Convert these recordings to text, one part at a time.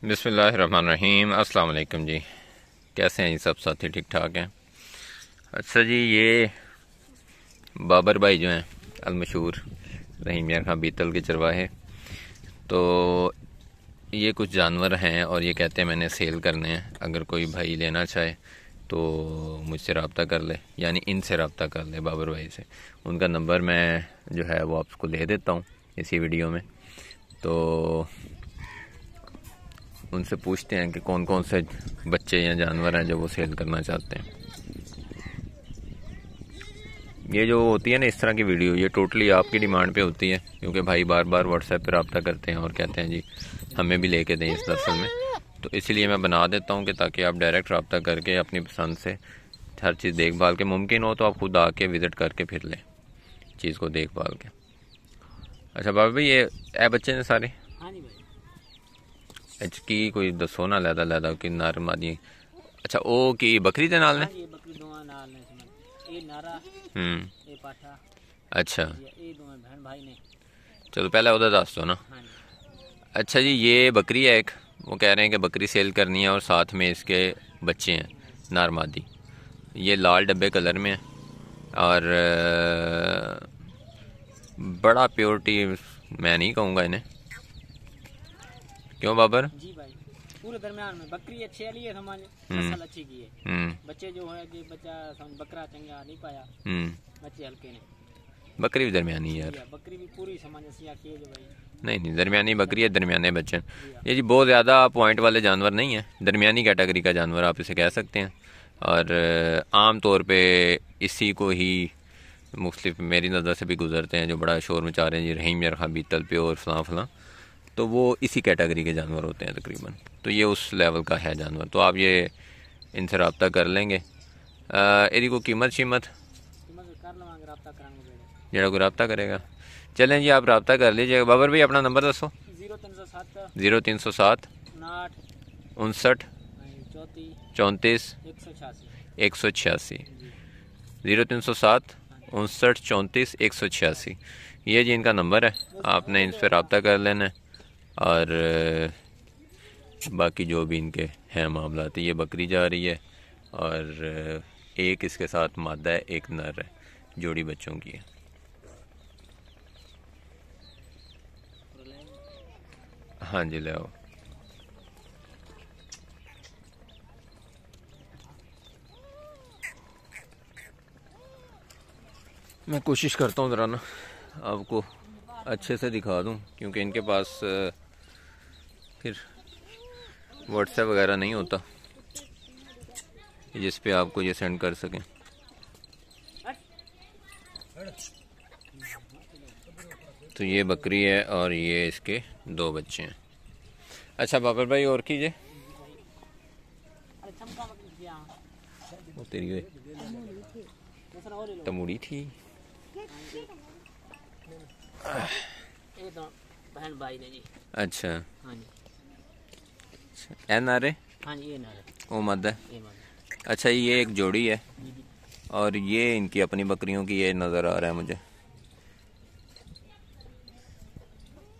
बिस्मिल्लाहिर्रहमानिर्रहीम। अस्सलाम वालेकुम जी। कैसे हैं ये सब साथी? ठीक ठाक हैं। अच्छा जी, ये बाबर भाई जो हैं अलमशहूर रहीम मियां खां बीतल के चरवाहे, तो ये कुछ जानवर हैं और ये कहते हैं मैंने सेल करने हैं। अगर कोई भाई लेना चाहे तो मुझसे रब्ता कर ले, यानी इनसे रब्ता कर ले, बाबर भाई से। उनका नंबर मैं जो है वो आपको दे देता हूँ इसी वीडियो में। तो उनसे पूछते हैं कि कौन कौन से बच्चे या जानवर हैं जो वो सेल करना चाहते हैं। ये जो होती है ना इस तरह की वीडियो, ये टोटली आपकी डिमांड पे होती है, क्योंकि भाई बार बार व्हाट्सएप पे रब्ता करते हैं और कहते हैं जी हमें भी लेके दें इस दरअसल में। तो इसलिए मैं बना देता हूँ कि ताकि आप डायरेक्ट रब्ता करके अपनी पसंद से हर चीज़ देखभाल के, मुमकिन हो तो आप खुद आके विज़िट करके फिर लें चीज़ को देखभाल के। अच्छा बाबा भाई, ये ए बच्चे ने सारे एच की कोई दसो ना लैदा लैदा कि नर मादी। अच्छा ओ की बकरी दे नाल ने? अच्छा चलो पहले उधर दस दो ना। अच्छा जी, ये बकरी है एक, वो कह रहे हैं कि बकरी सेल करनी है और साथ में इसके बच्चे हैं नर मादी। ये लाल डब्बे कलर में है और बड़ा प्योरिटी मैं नहीं कहूँगा इन्हें। क्यों बाबर? जी भाई, पूरे दरमियान में बकरी अच्छी वाली है, समाज नस्ल अच्छी की है। बच्चे जो है कि बच्चा बकरा चंगा नहीं पाया, बच्चे हल्के ने। बकरी भी दरमियानी है यार, बकरी भी पूरी समाज अच्छी है जो भाई। नहीं दरमियानी बकरी है, दरमियाने बच्चे। ये जी बहुत ज़्यादा पॉइंट वाले जानवर नहीं है, दरमियानी कैटेगरी का जानवर आप इसे कह सकते हैं। और आम तौर पे इसी को ही मुख्तलिफ मेरी नज़र से भी गुजरते हैं जो बड़ा शोर मचा रहे हैं जी रहीम मियां खां बीतल पे और फलां फलां, तो वो इसी कैटेगरी के जानवर होते हैं तकरीबन। तो ये उस लेवल का है जानवर, तो आप ये इनसे रब्ता कर लेंगे। यदि कोई कीमत शीमत जरा कोई रब्ता करेगा, चलें जी आप रब्ता कर लीजिएगा। बाबर भाई अपना नंबर दसो। 0307 59 34 186 0307 59 34 186। ये जी इनका नंबर है, आपने इन पर रब्ता कर लेना है। और बाकी जो भी इनके हैं मामला, ये बकरी जा रही है और एक इसके साथ मादा है, एक नर है, जोड़ी बच्चों की है। हाँ जी ले आओ। मैं कोशिश करता हूँ ज़रा ना आपको अच्छे से दिखा दूँ, क्योंकि इनके पास फिर व्हाट्सएप वगैरह नहीं होता जिस पे आपको ये सेंड कर सकें। तो ये बकरी है और ये इसके दो बच्चे हैं। अच्छा बाबर भाई और कीजिए। वो तेरी तमुड़ी थी। ये तो बहन भाई ने जी। अच्छा हाँ जी, ए नारे? हाँ जी, ये नारे वो मद है। ये मद। अच्छा ये एक जोड़ी है और ये इनकी अपनी बकरियों की ये नज़र आ रहा है मुझे,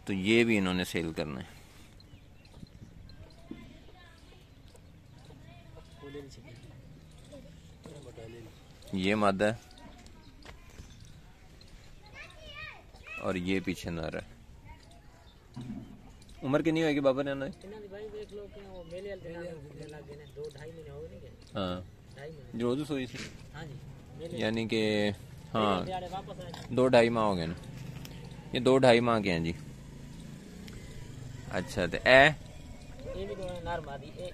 तो ये भी इन्होंने सेल करना है। ये मादा है और ये पीछे नर है। उम्र कितनी होगी बाबा ने? हाँ रोज सोई थी, यानी कि हाँ 2-2.5 माह हो गए ना, ये 2-2.5 माह के हैं जी। अच्छा तो ए ये भी दोनों नर मादी, ए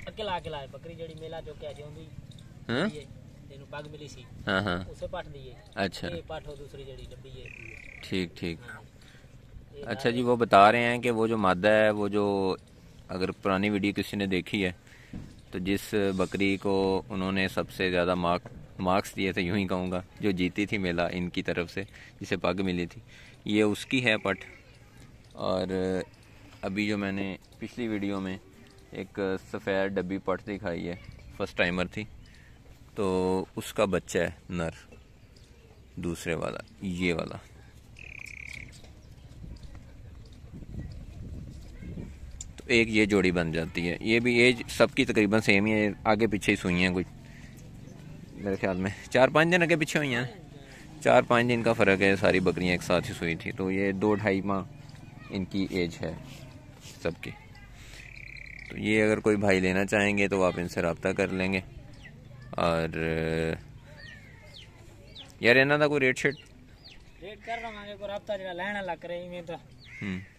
अकेला अकेला है बकरी जड़ी मेला जो क्या जोंदी हाँ तेनु पग मिली सी, हाँ उसे पाठ दिए। अच्छा ये पाठो दूसरी जड़ी डब्बी है। ठीक ठीक। अच्छा जी, वो बता रहे हैं कि वो जो मादा है, वो जो अगर पुरानी वीडियो किसी ने देखी है तो जिस बकरी को उन्होंने सबसे ज़्यादा मार्क्स दिए थे, यूं ही कहूँगा, जो जीती थी मेला इनकी तरफ से, जिसे पग मिली थी, ये उसकी है पट। और अभी जो मैंने पिछली वीडियो में एक सफ़ेद डब्बी पट दिखाई है, फर्स्ट टाइमर थी, तो उसका बच्चा है नर, दूसरे वाला, ये वाला। तो एक ये जोड़ी बन जाती है। ये भी एज सबकी तकरीबन सेम ही है, आगे पीछे ही सुई हैं कोई मेरे ख्याल में 4-5 दिन आगे पीछे हुई हैं, 4-5 दिन का फ़र्क है। सारी बकरियां एक साथ ही सुई थी, तो ये 2-2.5 माह इनकी एज है सबकी। तो ये अगर कोई भाई लेना चाहेंगे तो आप इनसे रब्ता कर लेंगे। और यार इन्हों का कोई रेट शेट कर रहा को रब्ता जरा लेना लग रही में तो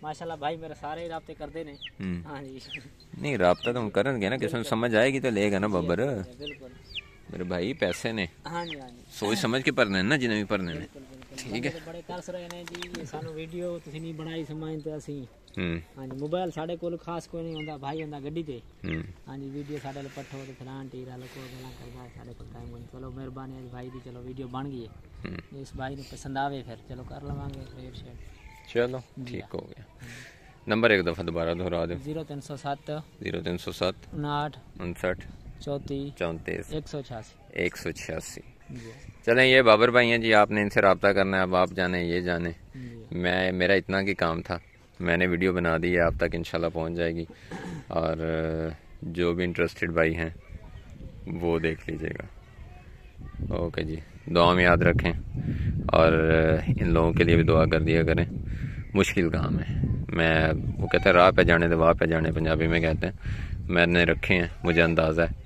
माशाल्लाह भाई मेरे सारे राब्ते करते ने। हाँ जी नहीं रब्ता तो हम करेंगे ना, किसी समझ आएगी तो लेगा ना बब्बर। मेरे भाई पैसे ने हाँ जी हाँ जी सोच समझ के भरने ना, जिन्हें भी भरने ने। ठीक है बड़े तरस रहे ने जी, ये सानू वीडियो तुसी नहीं बनाई समझ ते असी हाँ जी मोबाइल साडे कोल खास कोई नहीं होंदा, भाई होंदा गड्डी ते। हाँ जी वीडियो साडे ले पठो ते फलान टीरा लो को गला करदा साडे को टाइम नहीं। चलो मेहरबानी है भाई दी, चलो वीडियो बन गई है। इस भाई ने पसंद आवे फिर चलो कर लवांगे रेट शेट। चलो ठीक हो गया। नंबर एक दफ़ा दोबारा दोहरा दो। 0307 0307 59 59 34 34 186। चलें ये बाबर भाई हैं जी, आपने इनसे रब्ता करना है। अब आप जाने ये जाने, मेरा इतना की काम था, मैंने वीडियो बना दी है, आप तक इंशाल्लाह पहुंच जाएगी। और जो भी इंटरेस्टेड भाई हैं वो देख लीजिएगा। ओके जी, दुआ में याद रखें और इन लोगों के लिए भी दुआ कर दिया करें। मुश्किल काम है, मैं वो कहते हैं राह पे जाने तो वाह पे जाने पंजाबी में कहते हैं। मैंने रखे हैं, मुझे अंदाज़ा है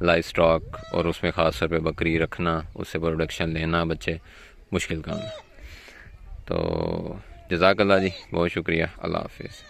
लाइव स्टॉक और उसमें ख़ास तौर पे बकरी रखना, उससे प्रोडक्शन लेना बच्चे, मुश्किल काम है। तो जज़ाकल्लाह जी, बहुत शुक्रिया, अल्लाह हाफिज़।